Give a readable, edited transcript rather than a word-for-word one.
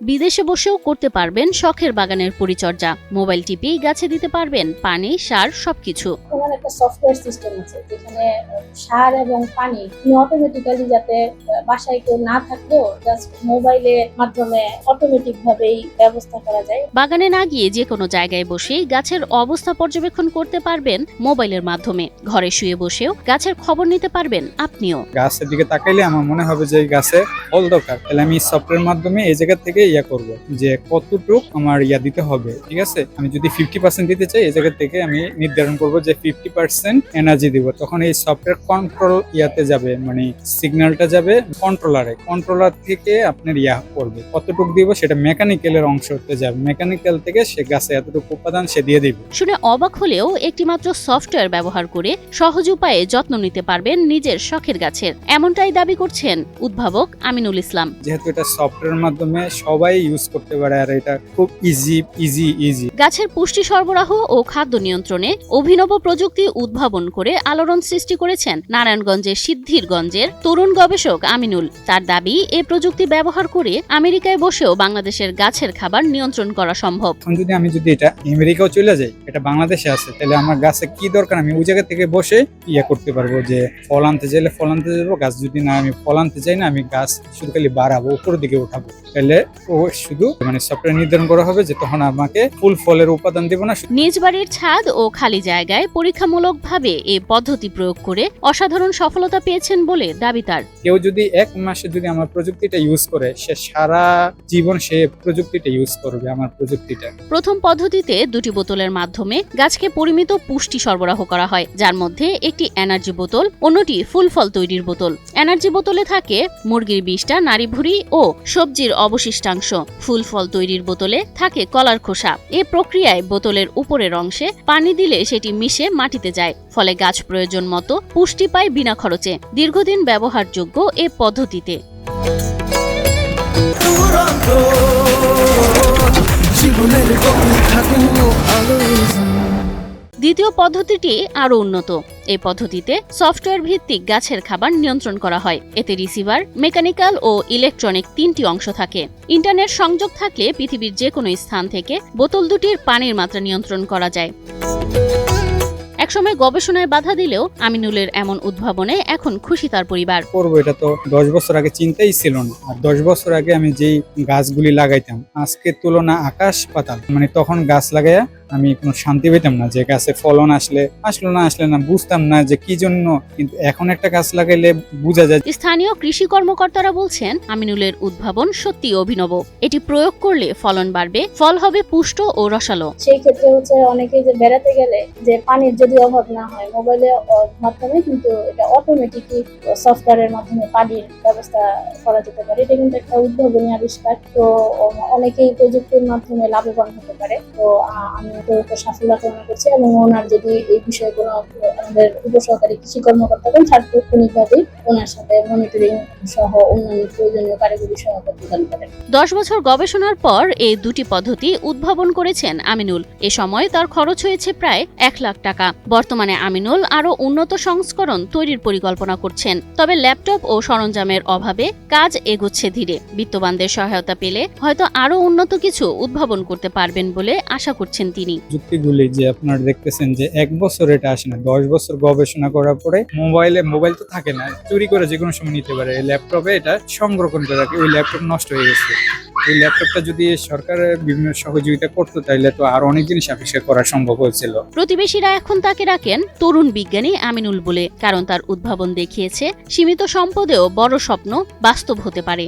বিদেশে বসেও করতে পারবেন শখের বাগানের পরিচর্যা। মোবাইল টিপেই গাছে দিতে পারবেন পানি, সার সবকিছু। তোমার একটা সফটওয়্যার সিস্টেম আছে যেখানে সার এবং পানি অটোমেটিক্যালি, যাতে বাসায় কেউ না থাকলেও জাস্ট মোবাইলের মাধ্যমে অটোমেটিক ভাবেই ব্যবস্থা করা যায়। বাগানে না গিয়ে যে কোনো জায়গায় বসেই গাছের অবস্থা পর্যবেক্ষণ করতে পারবেন মোবাইলের মাধ্যমে। ঘরে শুয়ে বসেও গাছের খবর নিতে পারবেন আপনিও। গাছের দিকে তাকাইলে আমার মনে হবে যে এই গাছে ফল দরকার, তাহলে আমি সফটওয়্যার মাধ্যমে এই জায়গা থেকে করব যে কতটুক আমার দিতে হবে। ঠিক আছে, আমি যদি 50% দিতে চাই এই জায়গা থেকে আমি নির্ধারণ করব যে 50% এনার্জি দিব। তখন এই সফটওয়্যার কন্ট্রোল যাবে, মানে সিগন্যালটা যাবে কন্ট্রোলার থেকে আপনার করবে কতটুক দিব, সেটা মেকানিক্যালের অংশতে যাবে। মেকানিক্যাল থেকে সে গাছে এতটুকু উপাদান সে দিয়ে দিবে। শুনে অবাক হলেও একটি মাত্র সফটওয়্যার ব্যবহার করে সহজ উপায়ে যত্ন নিতে পারবেন নিজের শখের গাছের, এমনটাই দাবি করছেন উদ্ভাবক আমিনুল ইসলাম। যেহেতু এটা সফটওয়্যার মাধ্যমে সবাই ইউজ করতে পারে আর এটা খুব ইজি। গাছের পুষ্টি সরবরাহ ও খাদ্য নিয়ন্ত্রণে অভিনব প্রযুক্তি উদ্ভাবন করে আলোড়ন সৃষ্টি করেছেন নারায়ণগঞ্জের সিদ্ধিরগঞ্জের তরুণ গবেষক আমিনুল। তার দাবি, এই প্রযুক্তি ব্যবহার করে আমেরিকায় বসেও বাংলাদেশের গাছের খাবার নিয়ন্ত্রণ করা সম্ভব। আমি যদি এটা আমেরিকাও চলে যাই, এটা বাংলাদেশে আছে, তাহলে আমার গাছে কি দরকার আমি ওই জায়গা থেকে বসে করতে পারবো। যে ফল আনতে চাইলে ফল আনতে যাবো, গাছ যদি না আমি ফল আনতে চাই না, আমি গাছ শুধু খালি বাড়াবো, উপরের দিকে উঠাবো। তাহলে ও শুধু সফটওয়্যার নির্ধারণ করা হবে যে তখন আমাকে ফুল ফলের উপাদান দিব না। নিজ বাড়ির ছাদ ও খালি জায়গায় পরীক্ষামূলকভাবে এই পদ্ধতি প্রয়োগ করে অসাধারণ সফলতা পেয়েছেন বলে দাবি তার। কেউ যদি 1 মাসে যদি আমার প্রযুক্তিটা ইউজ করে, সে সারা জীবন সে প্রযুক্তিটা ইউজ করবে আমার প্রযুক্তিটা। প্রথম পদ্ধতিতে 2টি বোতলের মাধ্যমে গাছকে পরিমিত পুষ্টি সরবরাহ করা হয়, যার মধ্যে একটি এনার্জি বোতল, অন্যটি ফুল ফল তৈরির বোতল। এনার্জি বোতলে থাকে মুরগির বিষ্ঠা, নাড়িভুড়ি ও সবজির অবশিষ্টাংশ। ফুল ফল তৈরির বোতলে থাকে কলার খোসা। এ প্রক্রিয়ায় বোতলের উপরের অংশে পানি দিলে সেটি মিশে মাটিতে যায়, ফলে গাছ প্রয়োজন মতো পুষ্টি পায় বিনা খরচে। দীর্ঘদিন ব্যবহারযোগ্য এ পদ্ধতিতে। দ্বিতীয় পদ্ধতিটি আরো উন্নত। এই পদ্ধতিতে সফটওয়্যার ভিত্তিক গাছের খাবার নিয়ন্ত্রণ করা হয়। এতে রিসিভার, মেকানিক্যাল ও ইলেকট্রনিক 3টি অংশ থাকে। ইন্টারনেট সংযোগ থাকলে পৃথিবীর যে কোনো স্থান থেকে বোতল দুটির পানির মাত্রা নিয়ন্ত্রণ করা যায়। একসময় গবেষণায় বাধা দিলেও আমিনুলের এমন উদ্ভাবনে এখন খুশি তার পরিবার। করবো এটা তো 10 বছর আগে চিন্তাই ছিল না। আর 10 বছর আগে আমি যেই গাছগুলি লাগাইতাম, আজকের তুলনা আকাশ পাতাল। তখন গাছ লাগাইয়া আমি কোনো শান্তি পেতাম না, যে গাছে ফলন আসলো না বুঝতাম না যে কি জন্য। কিন্তু এখন একটা গাছ লাগাইলে বোঝা যায়। স্থানীয় কৃষি কর্মকর্তারা বলছেন, আমিনুলের উদ্ভাবন সত্যি অভিনব। এটি প্রয়োগ করলে ফলন বাড়বে, ফল হবে পুষ্ট ও রসালো। সেই ক্ষেত্রে অনেকেই যে বেড়াতে গেলে যে পানির যদি অভাব না হয়, মোবাইলের মাধ্যমে কিন্তু এটা অটোমেটিকলি সফটওয়্যারের মাধ্যমে পানির ব্যবস্থা করা যেতে পারে। এটা কিন্তু একটা উদ্ভাবনী আবিষ্কার। তো অনেকেই প্রযুক্তির মাধ্যমে লাভবান হতে পারে। তো আমি সাফল্য কামনা করছি, এবং ওনার যদি এই বিষয়ে কোনো আমাদের উপসহকারী কৃষি কর্মকর্তা সার্বক্ষণিকভাবে ওনার সাথে মনিটরিং সহ অন্যান্য প্রয়োজনীয় কারিগরি সহায়তা প্রদান করেন। 10 বছর গবেষণার পর এই 2টি পদ্ধতি উদ্ভাবন করেছেন আমিনুল। এ সময় তার খরচ হয়েছে প্রায় 1 লাখ টাকা। বর্তমানে আমিনুল আরো উন্নত সংস্করণ তৈরির পরিকল্পনা করছেন। তবে ল্যাপটপ ও সরঞ্জামের অভাবে কাজ এগোচ্ছে ধীরে। বিত্তবানদের সহায়তা পেলে হয়তো আরো উন্নত কিছু উদ্ভাবন করতে পারবেন বলে আশা করছেন তিনি। যুক্তিগুলি যে আপনারা দেখতেছেন যে 1 বছর এটা আসে না, 10 বছর গবেষণা করার পরে মোবাইল তো থাকে না, চুরি করে যে কোনো সময় নিতে পারে। এই ল্যাপটপে এটা সংরক্ষণ করে রাখে। ওই ল্যাপটপ নষ্ট হয়ে গেছে। এই ল্যাপটপটা যদি সরকারের বিভিন্ন সহযোগিতা করতো, তাহলে তো আর অনেক জিনিস আবিষ্কার করা সম্ভব হয়েছিল। প্রতিবেশীরা এখন তাকে ডাকেন তরুণ বিজ্ঞানী আমিনুল বলে, কারণ তার উদ্ভাবন দেখিয়েছে সীমিত সম্পদেও বড় স্বপ্ন বাস্তব হতে পারে।